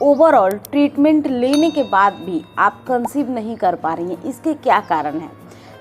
Overall treatment लेने के बाद भी आप कंसीव नहीं कर पा रही हैं, इसके क्या कारण हैं?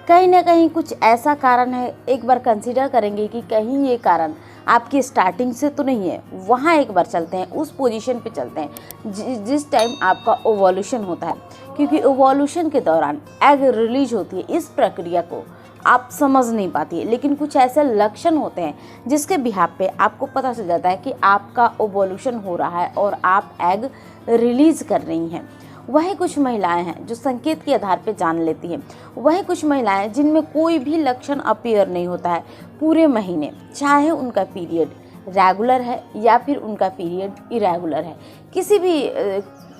कहीं ना कहीं कुछ ऐसा कारण है, एक बार कंसीडर करेंगे कि कहीं ये कारण आपकी स्टार्टिंग से तो नहीं है। वहाँ एक बार चलते हैं, उस पोजीशन पे चलते हैं जिस टाइम आपका ओवोल्यूशन होता है, क्योंकि ओवोल्यूशन के दौरान एग रिलीज होती है। इस प्रक्रिया को आप समझ नहीं पाती है, लेकिन कुछ ऐसे लक्षण होते हैं जिसके बिहाफ पे आपको पता चल जाता है कि आपका ओवोल्यूशन हो रहा है और आप एग रिलीज कर रही हैं। वही कुछ महिलाएं हैं जो संकेत के आधार पर जान लेती हैं। वही कुछ महिलाएं जिनमें कोई भी लक्षण अपीयर नहीं होता है पूरे महीने, चाहे उनका पीरियड रेगुलर है या फिर उनका पीरियड इरेगुलर है। किसी भी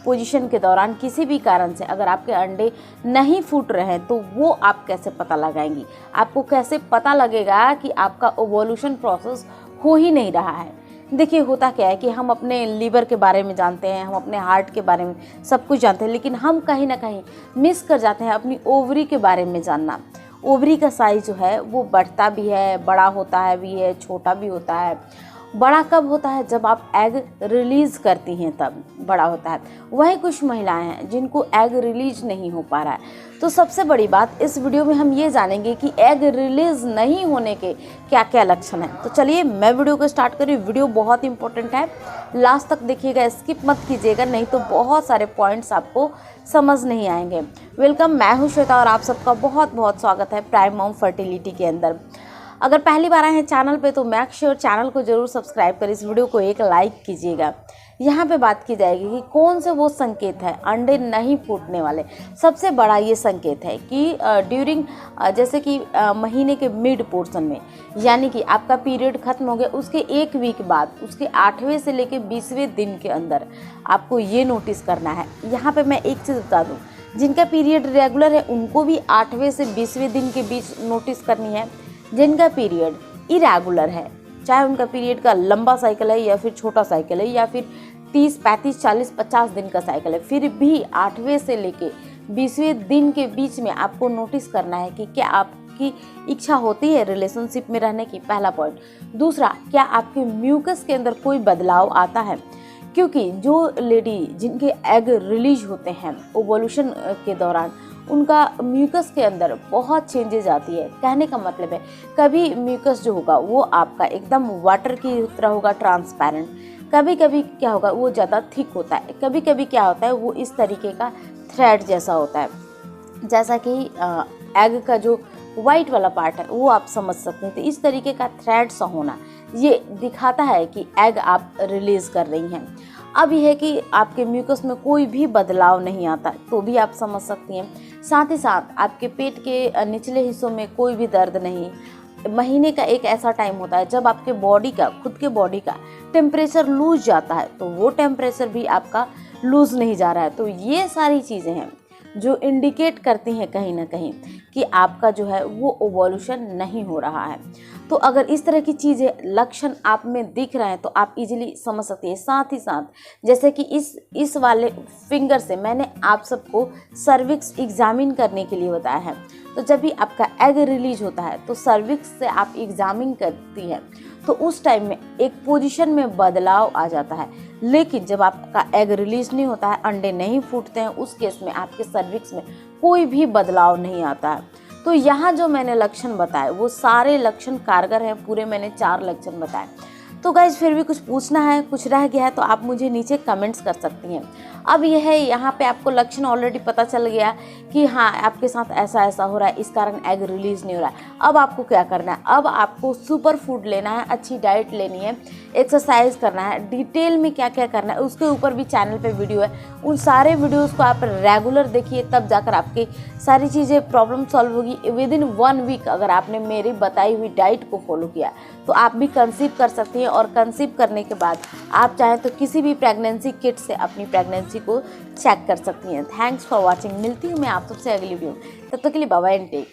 पोजीशन के दौरान किसी भी कारण से अगर आपके अंडे नहीं फूट रहे हैं तो वो आप कैसे पता लगाएंगी? आपको कैसे पता लगेगा कि आपका ओवोल्यूशन प्रोसेस हो ही नहीं रहा है? देखिए, होता क्या है कि हम अपने लीवर के बारे में जानते हैं, हम अपने हार्ट के बारे में सब कुछ जानते हैं, लेकिन हम कहीं ना कहीं मिस कर जाते हैं अपनी ओवरी के बारे में जानना। ओवरी का साइज़ जो है वो बढ़ता भी है, बड़ा होता है भी है, छोटा भी होता है। बड़ा कब होता है? जब आप एग रिलीज़ करती हैं तब बड़ा होता है। वही कुछ महिलाएं हैं जिनको एग रिलीज नहीं हो पा रहा है। तो सबसे बड़ी बात इस वीडियो में हम ये जानेंगे कि एग रिलीज नहीं होने के क्या क्या लक्षण हैं। तो चलिए मैं वीडियो को स्टार्ट करूँ। वीडियो बहुत इंपॉर्टेंट है, लास्ट तक देखिएगा, स्किप मत कीजिएगा, नहीं तो बहुत सारे पॉइंट्स आपको समझ नहीं आएंगे। वेलकम, मैं हूँ श्वेता और आप सबका बहुत बहुत स्वागत है प्राइम मॉम फर्टिलिटी के अंदर। अगर पहली बार आए हैं चैनल पे तो मेक श्योर चैनल को जरूर सब्सक्राइब करें, इस वीडियो को एक लाइक कीजिएगा। यहाँ पे बात की जाएगी कि कौन से वो संकेत हैं अंडे नहीं फूटने वाले। सबसे बड़ा ये संकेत है कि ड्यूरिंग जैसे कि महीने के मिड पोर्शन में, यानी कि आपका पीरियड खत्म हो गया उसके एक वीक बाद, उसके 8वें से लेके 20वें दिन के अंदर आपको ये नोटिस करना है। यहाँ पे मैं एक चीज़ बता दूँ, जिनका पीरियड रेगुलर है उनको भी 8वें से 20वें दिन के बीच नोटिस करनी है। जिनका पीरियड इरेगुलर है, चाहे उनका पीरियड का लंबा साइकिल है या फिर छोटा साइकिल है या फिर 30, 35, 40, 50 दिन का साइकिल है, फिर भी 8वें से लेके 20वें दिन के बीच में आपको नोटिस करना है कि क्या आपकी इच्छा होती है रिलेशनशिप में रहने की, पहला पॉइंट। दूसरा, क्या आपके म्यूकस के अंदर कोई बदलाव आता है? क्योंकि जो लेडी जिनके एग रिलीज होते हैं ओवोल्यूशन के दौरान, उनका म्यूकस के अंदर बहुत चेंजेज आती है। कहने का मतलब है, कभी म्यूकस जो होगा वो आपका एकदम वाटर की तरह होगा, ट्रांसपेरेंट। कभी कभी क्या होगा, वो ज़्यादा थिक होता है। कभी कभी क्या होता है, वो इस तरीके का थ्रेड जैसा होता है, जैसा कि एग का जो वाइट वाला पार्ट है वो आप समझ सकते हैं। तो इस तरीके का थ्रेड सा होना ये दिखाता है कि एग आप रिलीज़ कर रही हैं। अब यह है कि आपके म्यूकस में कोई भी बदलाव नहीं आता तो भी आप समझ सकती हैं। साथ ही साथ आपके पेट के निचले हिस्सों में कोई भी दर्द नहीं। महीने का एक ऐसा टाइम होता है जब आपके बॉडी का, खुद के बॉडी का टेम्परेचर लूज जाता है, तो वो टेम्परेचर भी आपका लूज नहीं जा रहा है। तो ये सारी चीज़ें हैं जो इंडिकेट करती हैं कहीं ना कहीं कि आपका जो है वो ओवोल्यूशन नहीं हो रहा है। तो अगर इस तरह की चीज़ें, लक्षण आप में दिख रहे हैं तो आप इजीली समझ सकते हैं। साथ ही साथ जैसे कि इस वाले फिंगर से मैंने आप सबको सर्विक्स एग्जामिन करने के लिए बताया है। तो जब भी आपका एग रिलीज होता है तो सर्विक्स से आप एग्जामिन करती हैं तो उस टाइम में एक पोजीशन में बदलाव आ जाता है। लेकिन जब आपका एग रिलीज नहीं होता है, अंडे नहीं फूटते हैं, उस केस में आपके सर्विक्स में कोई भी बदलाव नहीं आता है। तो यहाँ जो मैंने लक्षण बताए वो सारे लक्षण कारगर हैं। पूरे मैंने 4 लक्षण बताए। तो गाइज फिर भी कुछ पूछना है, कुछ रह गया है तो आप मुझे नीचे कमेंट्स कर सकती हैं। अब यह है, यहाँ पे आपको लक्षण ऑलरेडी पता चल गया कि हाँ आपके साथ ऐसा ऐसा हो रहा है, इस कारण एग रिलीज नहीं हो रहा है। अब आपको क्या करना है? अब आपको सुपर फूड लेना है, अच्छी डाइट लेनी है, एक्सरसाइज करना है। डिटेल में क्या क्या करना है उसके ऊपर भी चैनल पे वीडियो है। उन सारे वीडियोस को आप रेगुलर देखिए, तब जाकर आपकी सारी चीज़ें प्रॉब्लम सॉल्व होगी। विद इन 1 वीक अगर आपने मेरी बताई हुई डाइट को फॉलो किया तो आप भी कंसीव कर सकती हैं। और कंसीव करने के बाद आप चाहें तो किसी भी प्रेगनेंसी किट से अपनी प्रेगनेंसी को चेक कर सकती हैं। Thanks for watching. मिलती हूँ मैं आप सबसे अगली वीडियो, तब तक के लिए बाय बाय एंड टेक।